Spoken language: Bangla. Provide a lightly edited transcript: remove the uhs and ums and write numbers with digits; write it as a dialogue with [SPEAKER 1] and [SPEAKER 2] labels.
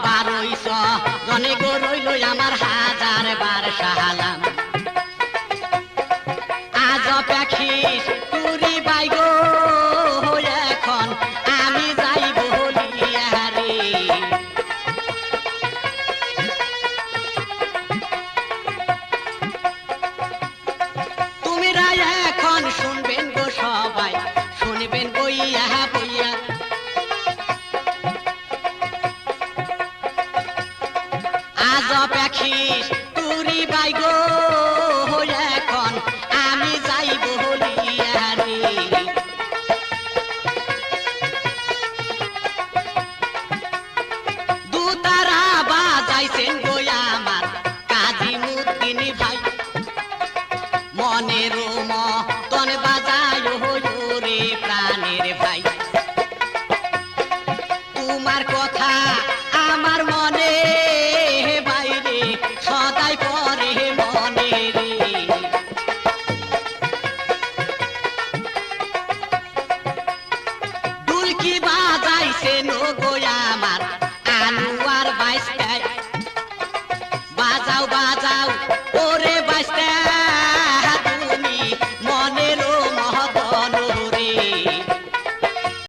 [SPEAKER 1] বারইশ জনে গো রইল আমার হাজার বার সালাম আজ পাখিস তুরি বাই গো এখন আমি যাইব বলিয়া রে তুমিরা এখন শুনবেন গো সবাই শুনবেন বইয়া বইয়া আজ পাখিস তুরি বাই গো এখন আমি যাইব বলিয়া রে দুতারা বাজাইছেন গো আমার কাজী মুদ্দিন ভাই মনের মতন বাজায় রে প্রাণের ভাই তোমার কথা আমার মনে বাইরে সদাই পরে মনে রে দুলকি বাজাইছে নো গো আমার আলু আর বাইশটায় বাজাও বাজাও